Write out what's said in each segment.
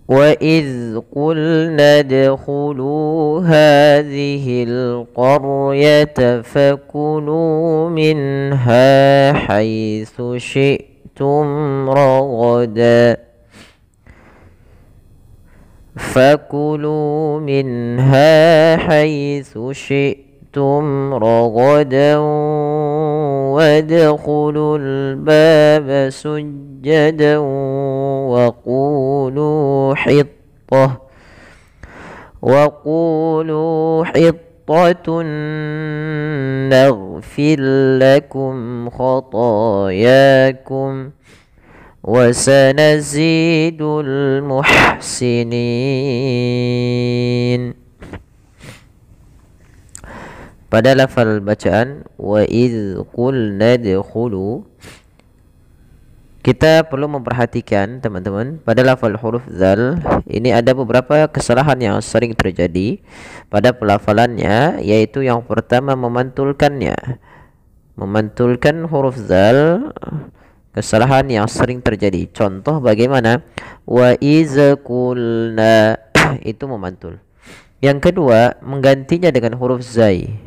وإذ قلنا ادخلوا هذه القرية فكلوا منها حيث شئتم رغدا فكلوا منها حيث شئتم رغدا وادخلوا الباب سجدا وقولوا حطة نغفر لكم خطاياكم وسنزيد المحسنين. Pada lafal bacaan wa idz qulna dkhulu, kita perlu memperhatikan teman-teman, pada lafal huruf zal ini ada beberapa kesalahan yang sering terjadi pada pelafalannya, yaitu yang pertama memantulkan huruf zal, kesalahan yang sering terjadi. Contoh bagaimana? Wa iz qulna itu memantul. Yang kedua, menggantinya dengan huruf zai.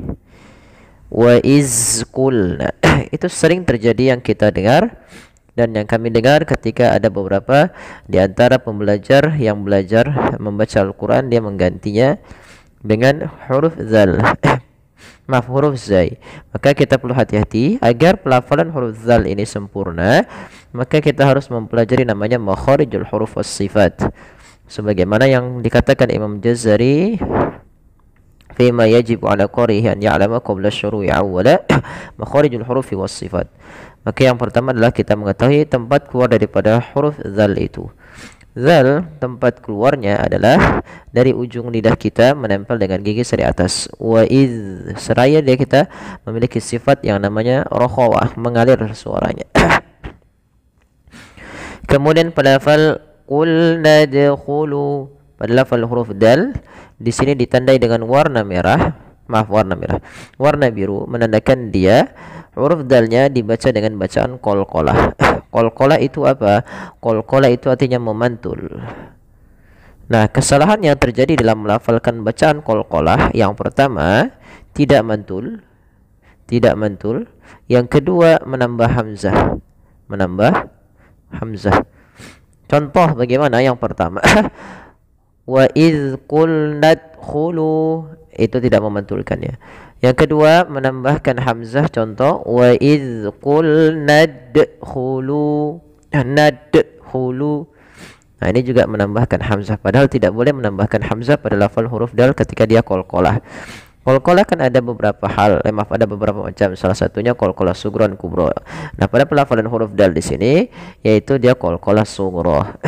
Wa iz qulna itu sering terjadi yang kita dengar dan yang kami dengar ketika ada beberapa di antara pembelajar yang belajar membaca Al-Quran, dia menggantinya dengan huruf zal. Huruf zai. Maka kita perlu hati-hati agar pelafalan huruf zal ini sempurna. Maka kita harus mempelajari namanya makharijul huruf was sifat, sebagaimana yang dikatakan Imam Jazari fima yajibu ala qarihi an ya'lama qabla syuru'i awwala makharijul hurufi was sifat. Maka yang pertama adalah kita mengetahui tempat keluar daripada huruf zal itu. Zal tempat keluarnya adalah dari ujung lidah kita menempel dengan gigi seri atas. Wa iz, seraya dia kita memiliki sifat yang namanya rokhawah, mengalir suaranya. Kemudian pada lafal qul nadkhulu, pada lafal huruf dal di sini ditandai dengan warna biru, menandakan dia huruf dalnya dibaca dengan bacaan qalqalah. Qalqalah itu apa? Qalqalah itu artinya memantul. Nah, kesalahan yang terjadi dalam melafalkan bacaan qalqalah, yang pertama tidak mantul. Yang kedua menambah hamzah. Contoh bagaimana? Yang pertama wa iz qulna dkhulu, itu tidak memantulkannya. Yang kedua menambahkan hamzah, contoh wa iz qulna dkhulu. Nah, ini juga menambahkan hamzah, padahal tidak boleh menambahkan hamzah pada lafal huruf dal ketika dia qalqalah. Qalqalah kan ada beberapa ada beberapa macam. Salah satunya qalqalah sughra dan kubra. Nah, pada pelafalan huruf dal di sini yaitu dia qalqalah sughra.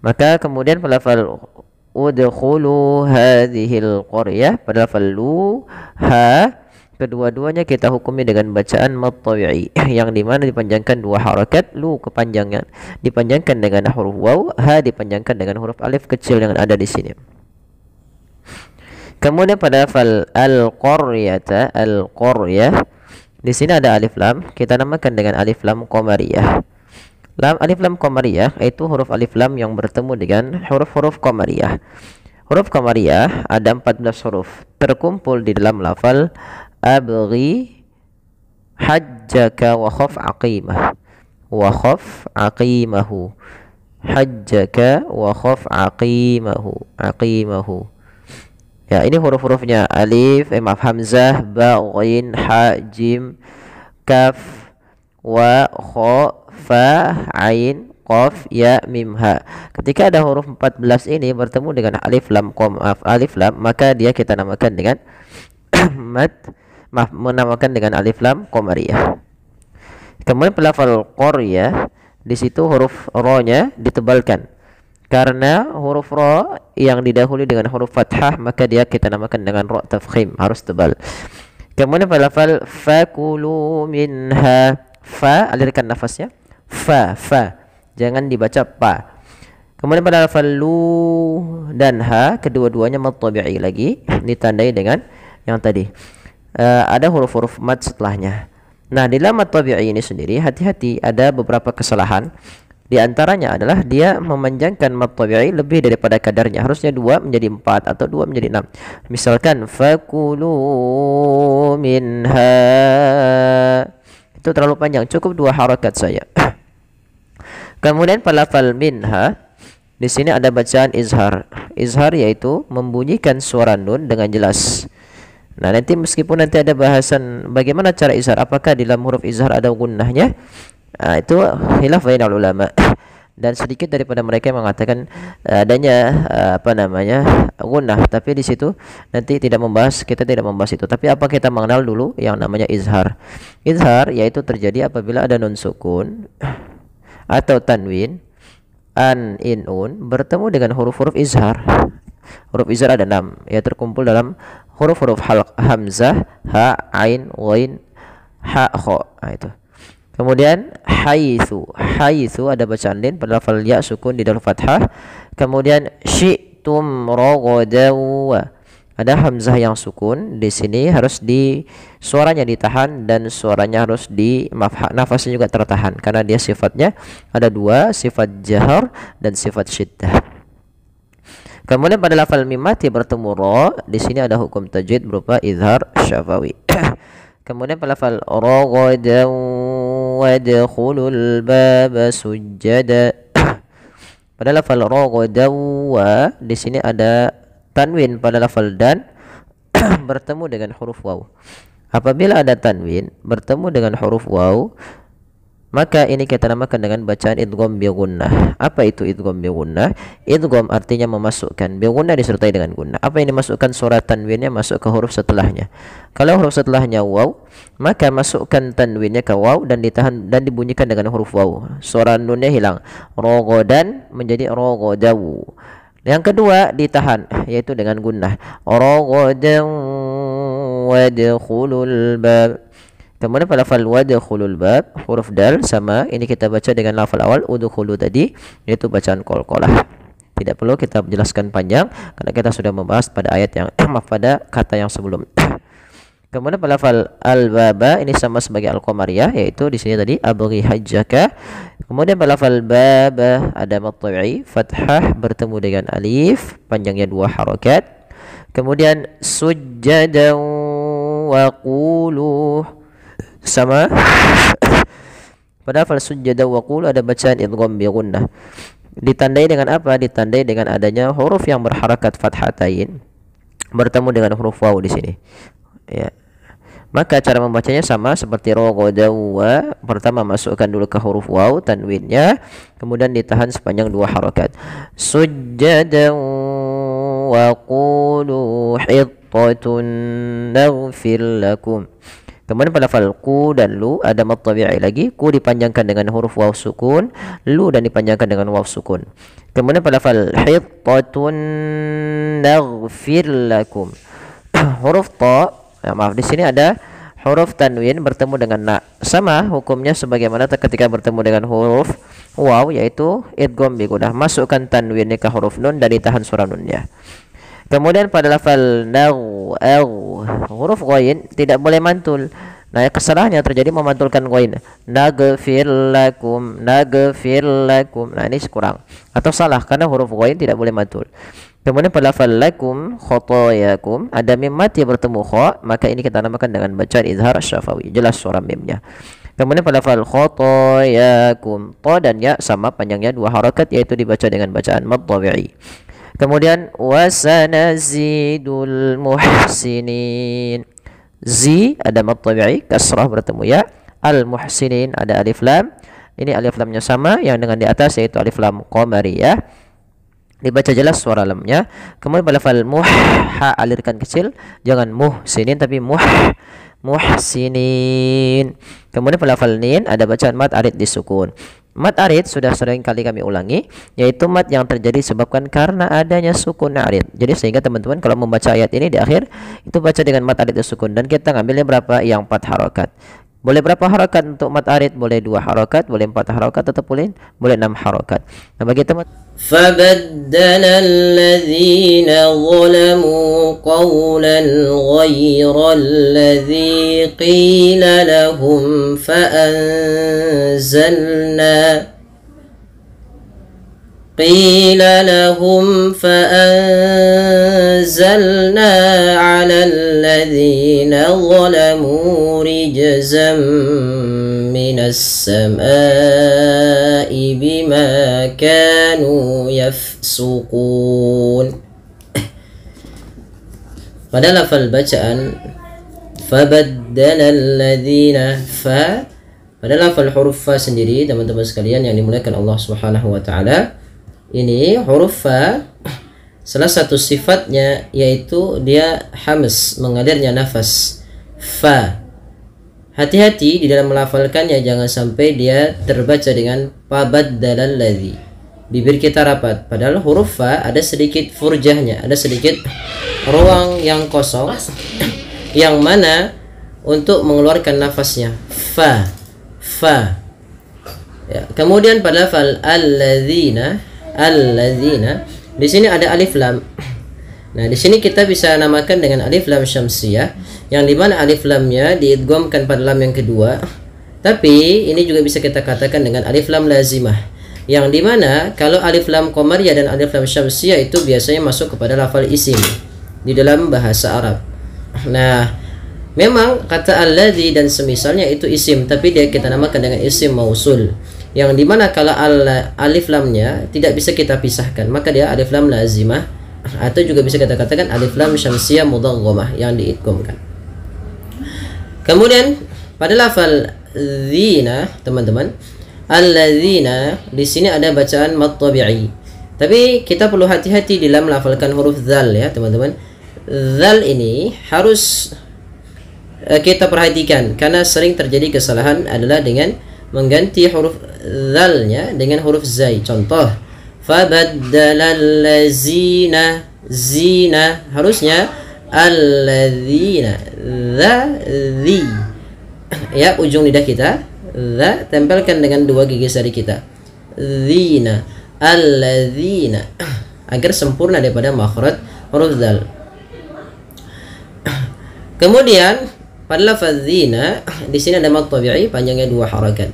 Maka kemudian pelafal udkhulu hadhil qaryah, pada lafal lu ha, kedua-duanya kita hukumi dengan bacaan mad tabi'i yang dimana dipanjangkan dua harakat. Lu kepanjangan dipanjangkan dengan huruf waw, ha dipanjangkan dengan huruf alif kecil yang ada di sini. Kemudian pada lafal al-qaryah, di sini ada alif lam, kita namakan dengan alif lam qamariyah. Alif lam qamariyah itu huruf alif lam yang bertemu dengan huruf-huruf qamariyah. Huruf qamariyah ada 14 huruf terkumpul di dalam lafal abghi hajjaka wa khaf aqimahu hajjaka wa khaf aqimahu. Ya, ini huruf-hurufnya alif, hamzah, ba, ghain, ha, jim, kaf, wa, kha, fa, ain, qaf, ya, mim, ha. Ketika ada huruf 14 ini bertemu dengan alif lam, maka dia kita namakan dengan menamakan dengan alif lam qamariyah. Kemudian pelafal qaryah, di situ huruf ro-nya ditebalkan. Karena huruf ro yang didahului dengan huruf fathah, maka dia kita namakan dengan ro tafkhim, harus tebal. Kemudian pada lafal fakulu minha, fa alirkan nafasnya, fa, jangan dibaca pa. Kemudian pada lafal lu dan ha, kedua-duanya mad tabi'i lagi, ditandai dengan yang tadi. Ada huruf-huruf mad setelahnya. Nah, di dalam mad tabi'i ini sendiri hati-hati, ada beberapa kesalahan. Di antaranya adalah dia memanjangkan mad tabi'i lebih daripada kadarnya. Harusnya 2 menjadi 4 atau 2 menjadi 6. Misalkan fakulu minha, itu terlalu panjang, cukup 2 harakat saja. Kemudian pada lafal minha, di sini ada bacaan izhar. Izhar yaitu membunyikan suara nun dengan jelas. Nah, nanti meskipun nanti ada bahasan bagaimana cara izhar, apakah di dalam huruf izhar ada gunnahnya, itu khilaf bainal ulama. Dan sedikit daripada mereka yang mengatakan adanya gunnah, tapi di situ nanti tidak membahas, kita tidak membahas itu. Tapi apa kita mengenal dulu yang namanya izhar. Izhar yaitu terjadi apabila ada nun sukun atau tanwin, an, in, un bertemu dengan huruf-huruf izhar. Huruf izhar ada 6, ya terkumpul dalam huruf-huruf hamzah, ha, ain, ghain, ha, kha. Nah, itu. Kemudian haitsu, haitsu ada bacaan lin pada lafal ya sukun di dalam fathah. Kemudian syi'tum ragadaw, ada hamzah yang sukun di sini, harus suaranya ditahan dan suaranya harus nafasnya juga tertahan karena dia sifatnya ada 2, sifat jahar dan sifat syiddah. Kemudian pada lafal mim mati bertemu ra, di sini ada hukum tajwid berupa izhar syafawi. Kemudian pada lafal ragadaw wadkhulul baba sujada. Pada lafal ragadaw, di sini ada tanwin pada lafal dan bertemu dengan huruf waw. Apabila ada tanwin bertemu dengan huruf waw, maka ini kita namakan dengan bacaan idgham bi gunnah. Apa itu idgham bi gunnah? Idgham artinya memasukkan, bi gunnah disertai dengan gunnah. Apa yang dimasukkan? Suara tanwinnya masuk ke huruf setelahnya. Kalau huruf setelahnya waw, maka masukkan tanwinnya ke waw dan ditahan dan dibunyikan dengan huruf waw. Suara nunnya hilang. Raghadan menjadi ragadaw. Yang kedua ditahan, yaitu dengan gunnah. Raghadan wadkhulul bab. Kemudian pada lafal wadkhulul bab, huruf dal sama, ini kita baca dengan lafal awal udkhulu tadi, yaitu bacaan qalqalah. Tidak perlu kita jelaskan panjang karena kita sudah membahas pada ayat yang pada kata yang sebelum. Kemudian pada lafal al-baba, ini sama sebagai al-qamariyah, yaitu di sini tadi abghi hajjaka. Kemudian pada lafal baba ada mad tabi'i fathah bertemu dengan alif, panjangnya 2 harakat. Kemudian sujjadan wa qulu, sama pada lafal sujjada wa qul ada bacaan idgham bi gunnah. Ditandai dengan apa? Ditandai dengan adanya huruf yang berharakat fathatain bertemu dengan huruf waw di sini. Ya. Maka cara membacanya sama seperti ragadaw. Pertama masukkan dulu ke huruf waw tanwinnya, kemudian ditahan sepanjang 2 harakat. Sujjadan wa qulu hittatun naghfir lakum. Kemudian pada lafal ku dan lu ada mad tabi'i lagi. Ku dipanjangkan dengan huruf waw sukun, lu dan dipanjangkan dengan waw sukun. Kemudian pada lafal hittatun naghfir lakum. Huruf ta, di sini ada huruf tanwin bertemu dengan na. Sama hukumnya sebagaimana ketika bertemu dengan huruf waw, yaitu idgham bi gunnah. Masukkan tanwinnya ke huruf nun dan ditahan suara nunnya. Kemudian pada lafal huruf ghain tidak boleh mantul. Nah, kesalahannya terjadi memantulkan ghain. Naghfir lakum, naghfir lakum. Nah, ini kurang atau salah karena huruf ghain tidak boleh mantul. Kemudian pada lafal lakum khotoyakum ada mim mati bertemu kha, maka ini kita namakan dengan bacaan izhar syafawi. Jelas suara mimnya. Kemudian pada lafal khotoyakum, ta dan ya sama panjangnya 2 harakat, yaitu dibaca dengan bacaan mad tabi'i. Kemudian wasanazidul muhsinin. Zi ada mad tabi'i kasrah bertemu ya. Al muhsinin ada alif lam. Ini alif lamnya sama yang dengan di atas, yaitu alif lam qamariyah. Dibaca jelas suara lamnya. Kemudian pada lafal alirkan kecil, jangan muhsinin tapi muhsinin. Kemudian pada lafal nin ada bacaan mad arid disukun. Mad arid sudah sering kali kami ulangi, yaitu mad yang terjadi disebabkan karena adanya sukun arid. Jadi sehingga teman-teman kalau membaca ayat ini di akhir itu baca dengan mad arid disukun, dan kita ngambilnya berapa? Yang 4 harakat. Boleh berapa harakat untuk mad arid? Boleh 2 harakat, boleh 4 harakat, atau boleh 6 harakat. Nah, bagi teman فبدل الذين ظلموا قولا غير الذي قيل لهم فأنزلنا قيل لهم فأنزلنا على الذين ظلموا رجزا من السماء بما كانوا يفسقون. Pada lafal bacaan fabaddala alladzina fa, pada lafal huruf fa sendiri teman-teman sekalian yang dimuliakan Allah Subhanahu wa taala, ini huruf fa salah satu sifatnya yaitu dia hams, mengalirnya nafas fa. Hati-hati di dalam melafalkannya, jangan sampai dia terbaca dengan fabaddala alladzi, bibir kita rapat, padahal huruf fa ada sedikit furjahnya, ada sedikit ruang yang kosong yang mana untuk mengeluarkan nafasnya fa ya. Kemudian pada lafal alladzina di sini ada alif lam. Nah, di sini kita bisa namakan dengan alif lam syamsiyah, yang dimana alif lamnya diidghamkan pada lam yang kedua. Tapi ini juga bisa kita katakan dengan alif lam lazimah, yang dimana kalau alif lam qamariyah dan alif lam syamsiyah itu biasanya masuk kepada lafal isim di dalam bahasa Arab. Nah, memang kata alladzi dan semisalnya itu isim, tapi dia kita namakan dengan isim mausul, yang dimana kalau alif lamnya tidak bisa kita pisahkan, maka dia alif lam lazimah, atau juga bisa kita katakan alif lam syamsiyah mudaghamah yang diidghamkan. Kemudian pada lafal dzina teman-teman, alladzina di sini ada bacaan mad tabi'i, tapi kita perlu hati-hati dalam melafalkan huruf dzal ya teman-teman. Dzal ini harus kita perhatikan karena sering terjadi kesalahan adalah dengan mengganti huruf dzalnya dengan huruf zai. Contoh, fabaddala allazina, zina harusnya alladzina, dzi ya, ujung lidah kita dza tempelkan dengan dua gigi sari kita, zina, alladzina, agar sempurna daripada makhraj huruf dzal. Kemudian pada lafaz zina di sini ada mad tabi'i panjangnya 2 harakat.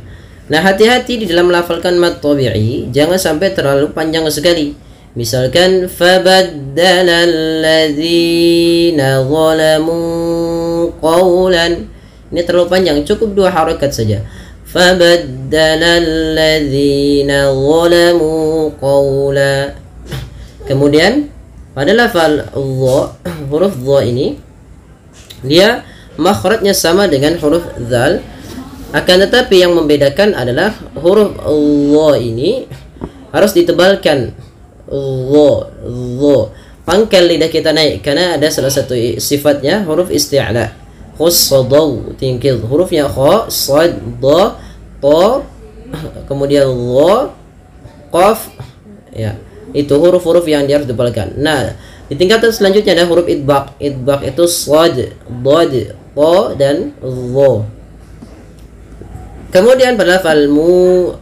Nah, hati-hati di dalam melafalkan mad tabi'i, jangan sampai terlalu panjang sekali. Misalkan fabaddala alladzina zalamu qawlan, ini terlalu panjang, cukup 2 harakat saja. Fabaddala alladzina zalamu qawla. Kemudian pada lafal dha, huruf dha ini dia makhrajnya sama dengan huruf dzal, akan tetapi yang membedakan adalah huruf dha ini harus ditebalkan. Dha, pangkal lidah kita naik karena ada salah satu sifatnya huruf isti'la. Khusadaw, tingkil hurufnya kha, sad, dha, ta, kemudian dha, qaf ya. Itu huruf-huruf yang dia harus ditebalkan. Nah, di tingkatan selanjutnya ada huruf idbaq. Idbaq itu sad, dad, ta dan dha. Kemudian pada lafal mu,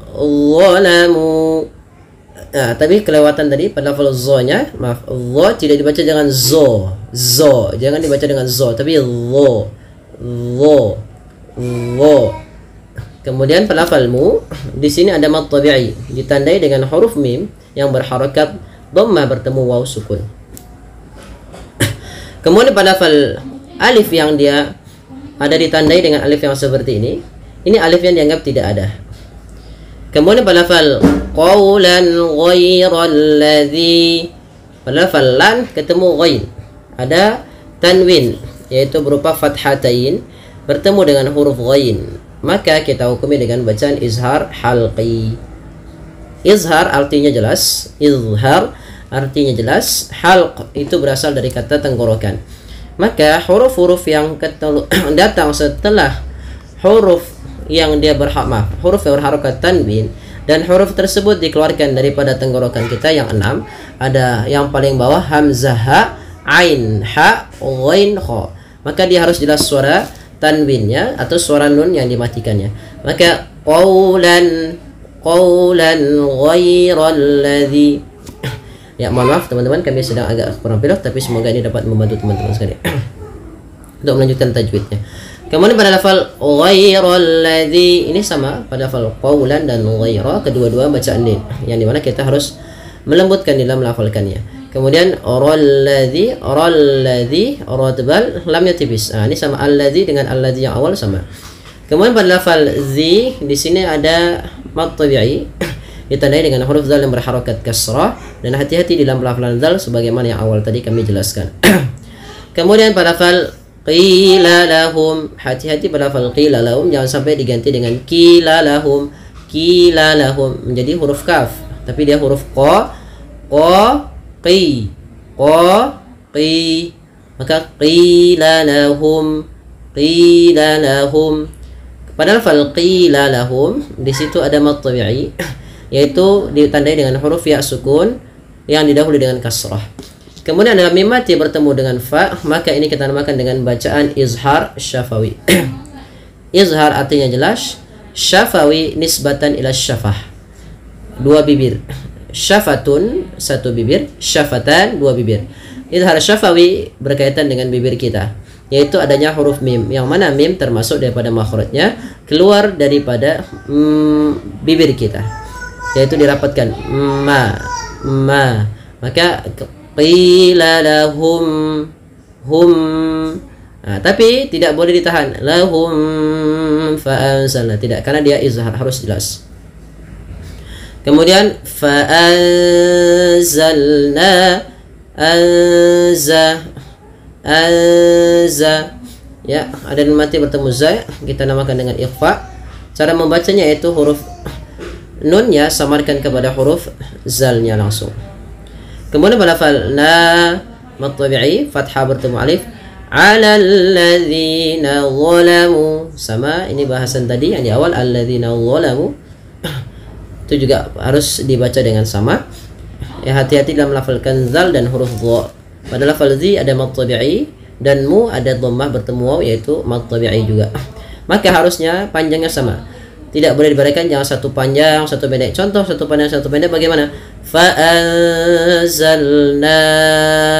zalamu. Nah, tapi kelewatan tadi pada lafal za-nya, maaf, dha tidak dibaca dengan zo. Jangan dibaca dengan zo, tapi dha. Kemudian pada lafal mu, di sini ada mad tabi'i ditandai dengan huruf mim yang berharakat dhammah bertemu waw sukun. Kemudian pada lafal alif yang dia ada ditandai dengan alif yang seperti ini alif yang dianggap tidak ada. Kemudian pada lafal qawlan ghairal ladzi, pada lafal lan ketemu ghain, ada tanwin yaitu berupa fathatain bertemu dengan huruf ghain, maka kita hukumi dengan bacaan izhar halqi. Izhar artinya jelas, izhar artinya jelas, halq itu berasal dari kata tenggorokan. Maka huruf-huruf yang datang setelah huruf yang dia huruf yang berharokat tanwin dan huruf tersebut dikeluarkan daripada tenggorokan kita yang 6, ada yang paling bawah hamzah ha, ain ha, ghain kha, maka dia harus jelas suara tanwinnya atau suara nun yang dimatikannya. Maka qawlan ghairal ladzi. Ya, mohon maaf teman-teman, kami sedang agak kurang pilot, tapi semoga ini dapat membantu teman-teman sekalian untuk melanjutkan tajwidnya. Kemudian pada lafal ghairal ladzi ini sama pada lafal qawlan dan ghaira, kedua-dua bacaan din, yang dimana kita harus melembutkan dalam melafalkannya. Kemudian ra tebal, lamnya tipis. Ini sama alladzi dengan alladzi yang awal sama. Kemudian pada lafal zi di sini ada mad tabi'i ditandai dengan huruf zal yang berharakat kasrah, dan hati-hati dalam pelafalan zal sebagaimana yang awal tadi kami jelaskan. Kemudian pada lafal qila lahum, hati-hati pada lafal qila lahum jangan sampai diganti dengan qila lahum menjadi huruf kaf, tapi dia huruf qi, maka qila lahum. Padahal fal qila lahum di situ ada mad tabi'i, yaitu ditandai dengan huruf ya sukun yang didahului dengan kasrah. Kemudian dalam mim mati bertemu dengan fa, maka ini kita namakan dengan bacaan izhar syafawi. Izhar artinya jelas, syafawi nisbatan ila syafah, dua bibir. Syafatun, satu bibir. Syafatan, dua bibir. Izhar syafawi berkaitan dengan bibir kita, yaitu adanya huruf mim, yang mana mim termasuk daripada makhrajnya keluar daripada bibir kita, yaitu dirapatkan ma. Maka qila lahum tapi tidak boleh ditahan lahum fa anzalna, tidak, karena dia izhar harus jelas. Kemudian fa anzalna anza, ya, ada nun mati bertemu za, kita namakan dengan ikhfa. Cara membacanya yaitu huruf nunnya samarkan kepada huruf zalnya langsung. Kemudian pada lafal na mad tabi'i fathah bertemu alif, ala alladzina zalamu, sama ini bahasan tadi yang di awal alladzina zalamu itu juga harus dibaca dengan sama. Ya, hati-hati dalam melafalkan zal dan huruf dha. Pada lafal zi ada mad tabi'i dan mu ada dhammah bertemu waw, yaitu mad tabi'i juga. Maka harusnya panjangnya sama. Tidak boleh diberikan, jangan satu panjang satu pendek. Contoh satu panjang satu pendek bagaimana? Fa anzalna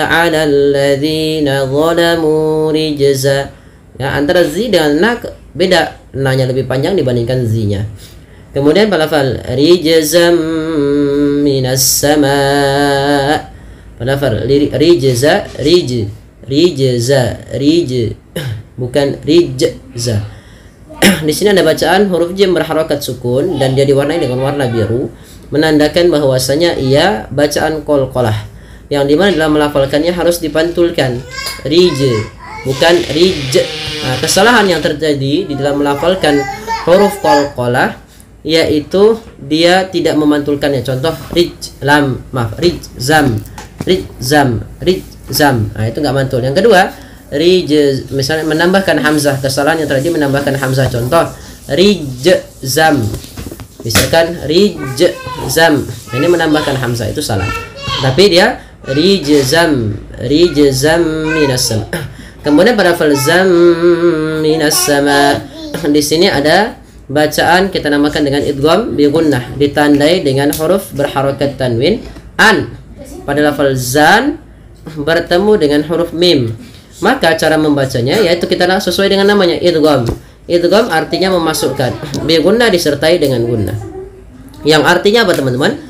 'ala alladzina zalamu rijza. Ya, antara zi dengan na beda. Na-nya lebih panjang dibandingkan zi-nya. Kemudian pada lafal rijzam minas sama'. Pada lafal rijza bukan rijza. Di sini ada bacaan huruf jim berharakat sukun dan dia diwarnai dengan warna biru, menandakan bahwasanya ia bacaan qalqalah, yang dimana dalam melafalkannya harus dipantulkan bukan rij. Kesalahan yang terjadi di dalam melafalkan huruf qalqalah yaitu dia tidak memantulkannya. Contoh rijzam. Itu enggak mantul. Yang kedua, misalnya menambahkan hamzah, kesalahan yang terjadi menambahkan hamzah. Contoh rijzam, misalkan rijzam, ini menambahkan hamzah, itu salah. Tapi dia rijzam minas sama. Kemudian pada falzam minas sama, di sini ada bacaan kita namakan dengan idgham bi gunnah, ditandai dengan huruf berharakat tanwin an. Pada lafal zan bertemu dengan huruf mim, maka cara membacanya yaitu kita sesuai dengan namanya idgham. Idgham artinya memasukkan, bi gunnah disertai dengan gunnah, yang artinya apa teman-teman?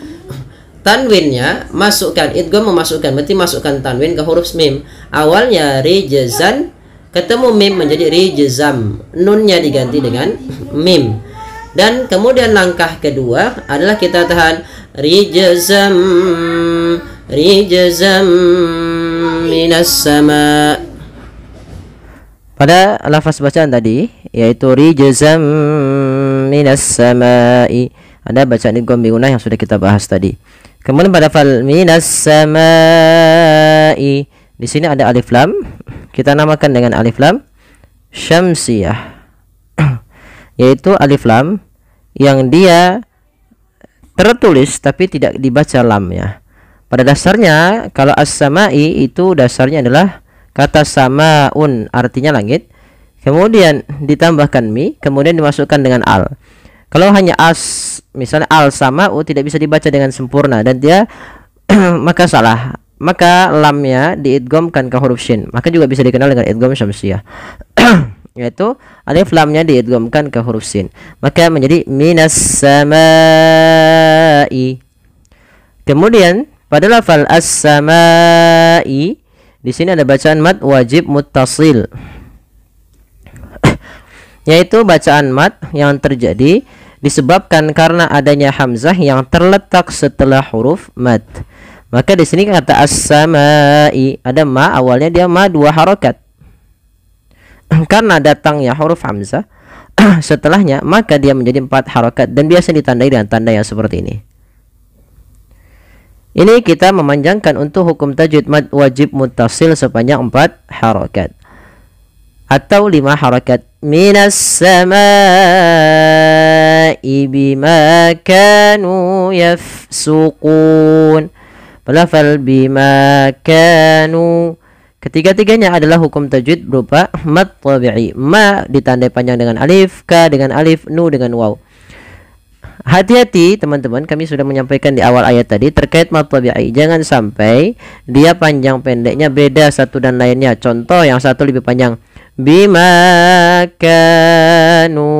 Tanwinnya masukkan, idgham memasukkan, berarti masukkan tanwin ke huruf mim. Awalnya rijzan, ketemu mim menjadi rijzam, nunnya diganti dengan mim. Dan kemudian langkah kedua adalah kita tahan rijzam minas sama. Pada lafaz bacaan tadi yaitu rijzam minas samai, ada bacaan idgham bi gunnah yang sudah kita bahas tadi. Kemudian pada fal minas samai, di sini ada alif lam, kita namakan dengan alif lam syamsiyah. Yaitu alif lam yang dia tertulis tapi tidak dibaca lamnya. Pada dasarnya kalau as-samai itu dasarnya adalah kata samaun, artinya langit, kemudian ditambahkan mi, kemudian dimasukkan dengan al. Kalau hanya misalnya al samau tidak bisa dibaca dengan sempurna dan dia maka salah, maka lamnya diidghamkan ke huruf shin, maka juga bisa dikenal dengan idgham syamsiyah. Yaitu alif lamnya diidghamkan ke huruf sin, maka menjadi minas samai. Kemudian pada lafal as-samai di sini ada bacaan mad wajib muttasil, yaitu bacaan mad yang terjadi disebabkan karena adanya hamzah yang terletak setelah huruf mad. Maka di sini kata as-samai ada ma, awalnya dia ma 2 harokat. Karena datangnya huruf hamzah setelahnya, maka dia menjadi 4 harokat dan biasa ditandai dengan tanda yang seperti ini. Ini kita memanjangkan untuk hukum tajwid mad wajib muttasil sepanjang 4 harokat atau 5 harokat. Minas samai bima kanu yafsukun. Lafal bima kanu, ketiga-tiganya adalah hukum tajwid berupa mad tabi'i. Ma ditandai panjang dengan alif, ka dengan alif, nu dengan waw. Hati-hati teman-teman, kami sudah menyampaikan di awal ayat tadi terkait mad tabi'i. Jangan sampai dia panjang pendeknya beda satu dan lainnya. Contoh yang satu lebih panjang, bima kanu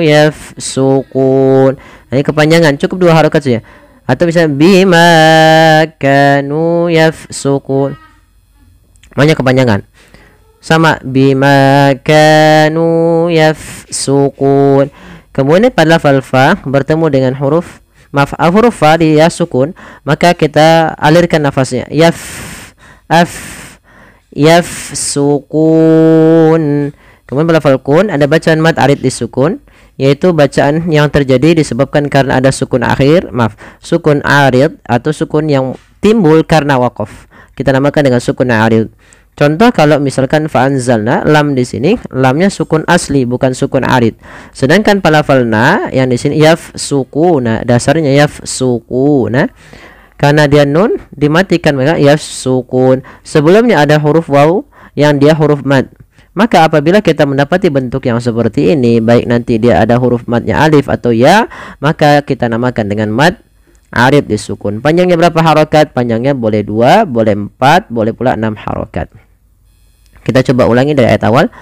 yafsukun. Ini kepanjangan, cukup 2 harokat saja. Atau bisa bima kanu yafsukun, banyak kepanjangan. Sama bima kanu yafsukun. Kemudian pada lafal fa bertemu dengan huruf huruf fa dia sukun, maka kita alirkan nafasnya. Yafsukun. Kemudian pada lafal kun ada bacaan mad arid disukun, yaitu bacaan yang terjadi disebabkan karena ada sukun akhir, sukun arid atau sukun yang timbul karena waqaf. Kita namakan dengan sukun arid. Contoh kalau misalkan fa'anzalna, lam di sini lamnya sukun asli bukan sukun arid. Sedangkan pada lafal na yang di sini yafsukuna, dasarnya yafsukuna. Karena dia nun dimatikan maka yafsukun. Sebelumnya ada huruf waw yang dia huruf mad. Maka apabila kita mendapati bentuk yang seperti ini, baik nanti dia ada huruf madnya alif atau ya, maka kita namakan dengan mad arid disukun. Panjangnya berapa harokat? Panjangnya boleh 2, boleh 4, boleh pula 6 harokat. Kita coba ulangi dari ayat awal.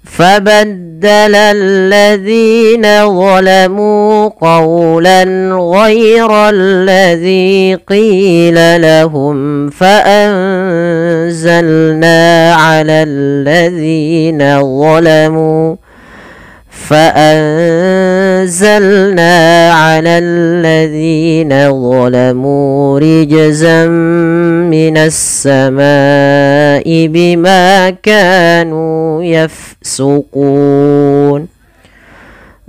فَبَدَّلَ الَّذِينَ ظَلَمُوا قَوْلًا غَيْرَ الَّذِي قِيلَ لَهُمْ فَأَنزَلْنَا عَلَى الَّذِينَ ظَلَمُوا رِجْزًا مِنَ السَّمَاءِ بِمَا كَانُوا يَفْسُقُونَ.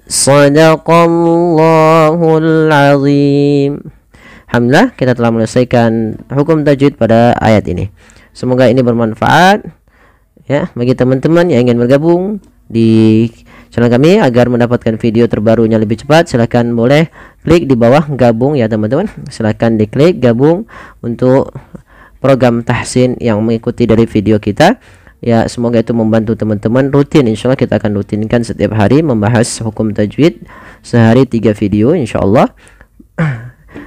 Shadaqallahul azim. Alhamdulillah kita telah menyelesaikan hukum tajwid pada ayat ini. Semoga ini bermanfaat ya bagi teman-teman yang ingin bergabung di channel kami agar mendapatkan video terbarunya lebih cepat. Silahkan boleh klik di bawah gabung ya teman-teman. Silahkan diklik gabung untuk program tahsin yang mengikuti dari video kita. Ya, semoga itu membantu teman-teman rutin. Insya Allah kita akan rutinkan setiap hari membahas hukum tajwid, sehari 3 video insya Allah.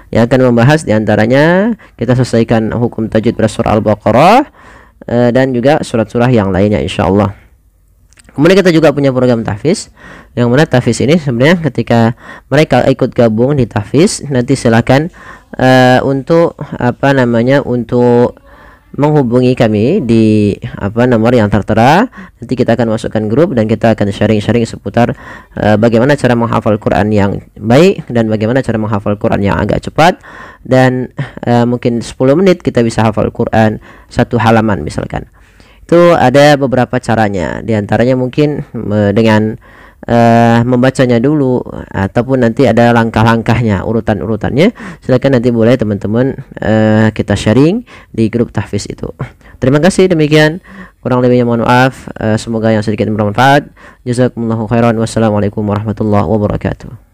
Yang akan membahas diantaranya kita selesaikan hukum tajwid pada surah Al-Baqarah dan juga surat-surah yang lainnya insya Allah. Kemudian kita juga punya program tahfiz, yang mana tahfiz ini sebenarnya ketika mereka ikut gabung di tahfiz, nanti silakan untuk untuk menghubungi kami di nomor yang tertera. Nanti kita akan masukkan grup dan kita akan sharing-sharing seputar bagaimana cara menghafal Quran yang baik dan bagaimana cara menghafal Quran yang agak cepat, dan mungkin 10 menit kita bisa hafal Quran 1 halaman misalkan. Itu ada beberapa caranya, diantaranya mungkin dengan membacanya dulu ataupun nanti ada langkah-langkahnya, urutan-urutannya. Silakan nanti boleh teman-teman kita sharing di grup tahfiz itu. Terima kasih, demikian kurang lebihnya mohon maaf. Semoga yang sedikit bermanfaat. Jazakumullahu khairan. Wassalamualaikum warahmatullahi wabarakatuh.